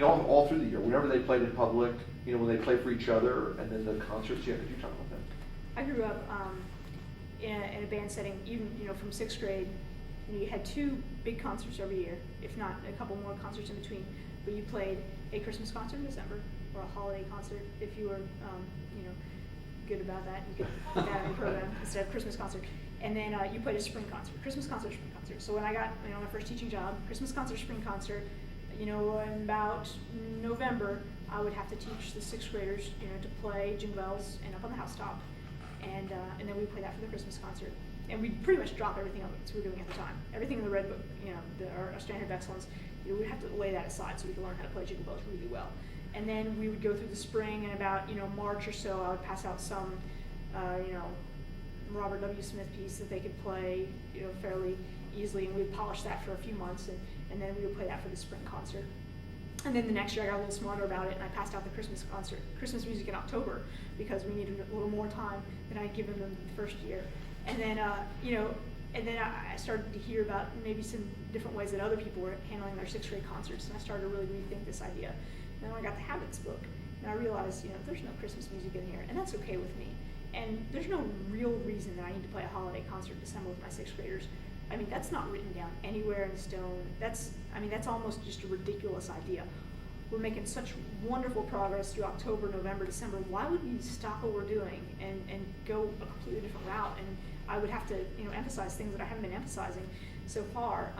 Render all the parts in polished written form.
mean, all through the year, whenever they played in public, when they play for each other, and then the concerts, could you talk about that? I grew up in a band setting, even, from 6th grade. You had 2 big concerts every year, if not a couple more concerts in between, but you played a Christmas concert in December, or a holiday concert, if you were, good about that, you could put that in your program instead of Christmas concert. And then you played a spring concert, Christmas concert, spring concert. So when I got my first teaching job, Christmas concert, spring concert, in about November, I would have to teach the 6th graders, to play Jingle Bells and Up on the Housetop, and then we play that for the Christmas concert. And we pretty much drop everything else we were doing at the time. Everything in the Red Book, our standard of excellence, we'd have to lay that aside so we could learn how to play Jingle Bells really well. And then we would go through the spring, and about March or so, I would pass out some, Robert W. Smith piece that they could play, fairly easily, and we'd polish that for a few months, and then we would play that for the spring concert. And then the next year I got a little smarter about it, and I passed out the Christmas concert, Christmas music in October, because we needed a little more time than I'd given them the first year. And then, and then I started to hear about maybe some different ways that other people were handling their 6th grade concerts, and I started to really rethink this idea. And then I got the Habits book, and I realized, there's no Christmas music in here, and that's okay with me. And there's no real reason that I need to play a holiday concert in December with my 6th graders. I mean, that's not written down anywhere in stone. That's almost just a ridiculous idea. We're making such wonderful progress through October, November, December. Why would we stop what we're doing and go a completely different route? And I would have to, emphasize things that I haven't been emphasizing so far.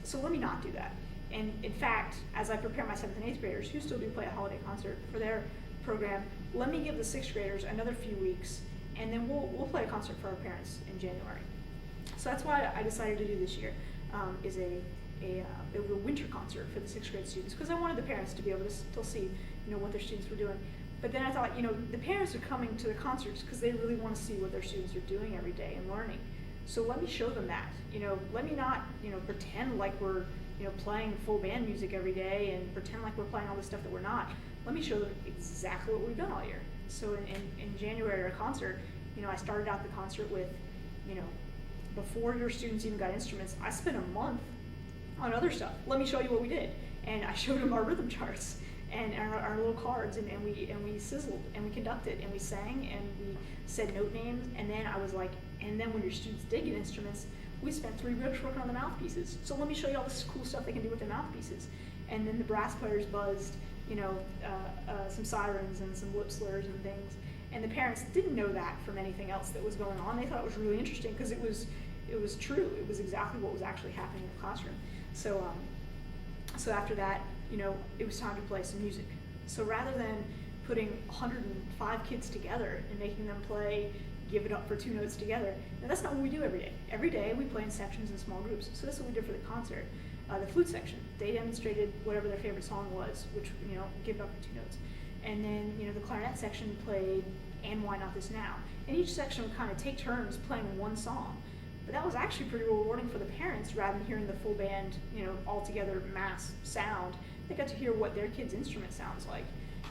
So let me not do that. And in fact, as I prepare my 7th and 8th graders who still do play a holiday concert for their program, let me give the 6th graders another few weeks, and then we'll play a concert for our parents in January. So that's why I decided to do this year, is a winter concert for the 6th grade students, because I wanted the parents to be able to still see, what their students were doing. But then I thought, the parents are coming to the concerts because they really want to see what their students are doing every day and learning. So let me show them that. Let me not, pretend like we're, playing full band music every day and pretend like we're playing all this stuff that we're not. Let me show them exactly what we've done all year. So in January, our concert, I started out the concert with, before your students even got instruments, I spent a month on other stuff. Let me show you what we did. And I showed them our rhythm charts and our little cards, and we sizzled, and we conducted, and we sang, and we said note names. And then I was like, and then when your students did get instruments, we spent 3 weeks working on the mouthpieces. So let me show you all this cool stuff they can do with their mouthpieces. And then the brass players buzzed, some sirens and some lip slurs and things. And the parents didn't know that from anything else that was going on. They thought it was really interesting because it was true. It was exactly what was actually happening in the classroom. So after that, it was time to play some music. So rather than putting 105 kids together and making them play Give It Up for 2 notes together, now that's not what we do every day. Every day we play in sections and small groups. So this is what we did for the concert. The flute section, they demonstrated whatever their favorite song was, which, Give It Up for 2 notes. And then, the clarinet section played And Why Not This Now. And each section would kind of take turns playing one song. But that was actually pretty rewarding for the parents, rather than hearing the full band, all together mass sound. They got to hear what their kid's instrument sounds like.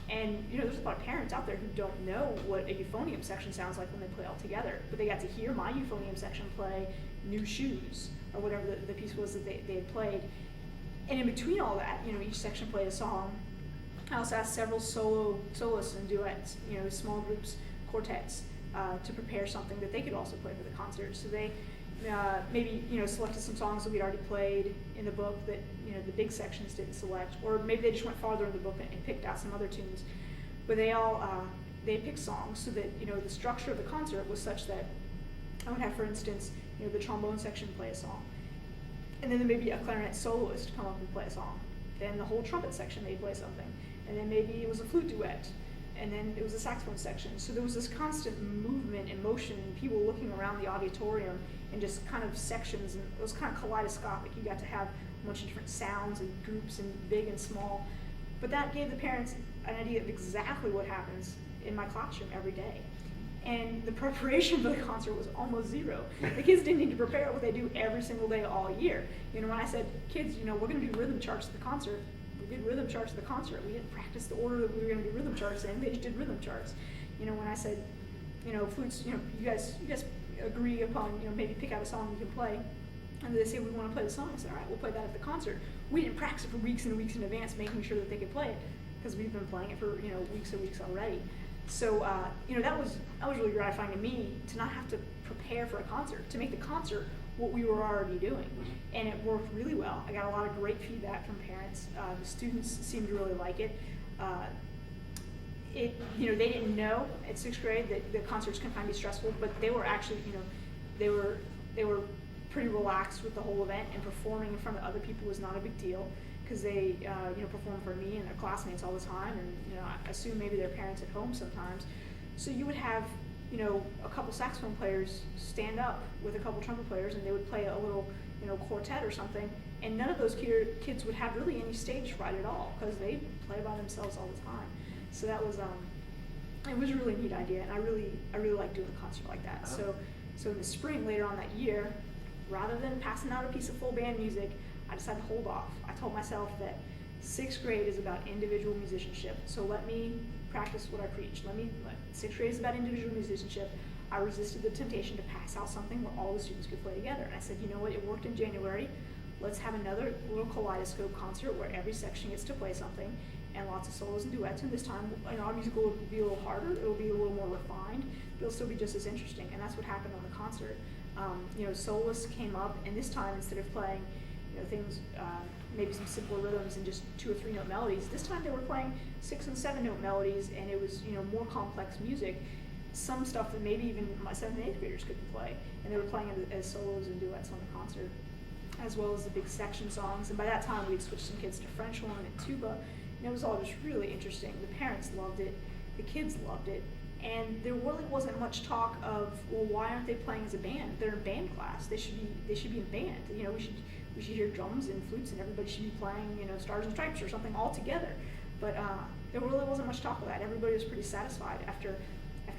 And, there's a lot of parents out there who don't know what a euphonium section sounds like when they play all together. But they got to hear my euphonium section play New Shoes, or whatever the piece was that they had played. And in between all that, each section played a song. I also asked several soloists and duets, small groups, quartets, to prepare something that they could also play for the concert. So they maybe selected some songs that we'd already played in the book that the big sections didn't select, or maybe they just went farther in the book and picked out some other tunes. But they picked songs so that the structure of the concert was such that I would have, for instance, the trombone section play a song, and then maybe a clarinet soloist come up and play a song. Then the whole trumpet section they'd play something, and then maybe it was a flute duet, and then it was a saxophone section. So there was this constant movement and motion, and people looking around the auditorium in just kind of sections, and it was kind of kaleidoscopic. You got to have a bunch of different sounds and groups, and big and small. But that gave the parents an idea of exactly what happens in my classroom every day. And the preparation for the concert was almost zero. The kids didn't need to prepare what they do every single day all year. When I said, kids, we're going to do rhythm charts at the concert, we did rhythm charts at the concert. We didn't practice the order that we were going to do rhythm charts in. They just did rhythm charts. When I said, flutes, you guys agree upon, maybe pick out a song you can play. And they say, we want to play the song. I said, all right, we'll play that at the concert. we didn't practice it for weeks and weeks in advance, making sure that they could play it, because we've been playing it for, weeks and weeks already. So, that was really gratifying to me, to not have to prepare for a concert, to make the concert what we were already doing. And it worked really well. I got a lot of great feedback from parents. The students seemed to really like it. They didn't know at 6th grade that the concerts can kind of be stressful, but they were actually, they were pretty relaxed with the whole event, and performing in front of other people was not a big deal, because they, perform for me and their classmates all the time, and, I assume maybe their parents at home sometimes. So you would have, a couple saxophone players stand up with a couple trumpet players, and they would play a little, quartet or something, and none of those kids would have really any stage fright at all, because they play by themselves all the time. So that was, it was a really neat idea, and I really like doing a concert like that. So in the spring, later on that year, rather than passing out a piece of full band music, I decided to hold off. I told myself that 6th grade is about individual musicianship, so let me practice what I preach. 6th grade is about individual musicianship. I resisted the temptation to pass out something where all the students could play together. And I said, you know what, it worked in January. Let's have another little kaleidoscope concert where every section gets to play something, and lots of solos and duets. And this time, our musical will be a little harder. It will be a little more refined, but it'll still be just as interesting. And that's what happened on the concert. Soloists came up, and this time, instead of playing, things, maybe some simpler rhythms and just 2 or 3 note melodies, this time they were playing 6 and 7 note melodies, and it was, more complex music. Some stuff that maybe even my 7th and 8th graders couldn't play, and they were playing it as solos and duets on the concert, as well as the big section songs. And by that time, we'd switched some kids to French horn and tuba, and it was all just really interesting. The parents loved it, the kids loved it, and there really wasn't much talk of, well, why aren't they playing as a band? They're in band class. They should be in band. We should hear drums and flutes, and everybody should be playing, Stars and Stripes or something all together. But there really wasn't much talk of that. Everybody was pretty satisfied after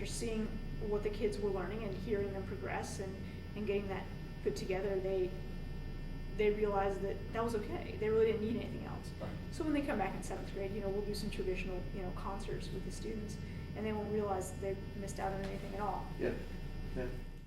seeing what the kids were learning and hearing them progress and getting that put together. They realized that was okay. They really didn't need anything else. So when they come back in 7th grade, we'll do some traditional, concerts with the students, and they won't realize that they missed out on anything at all. Yeah.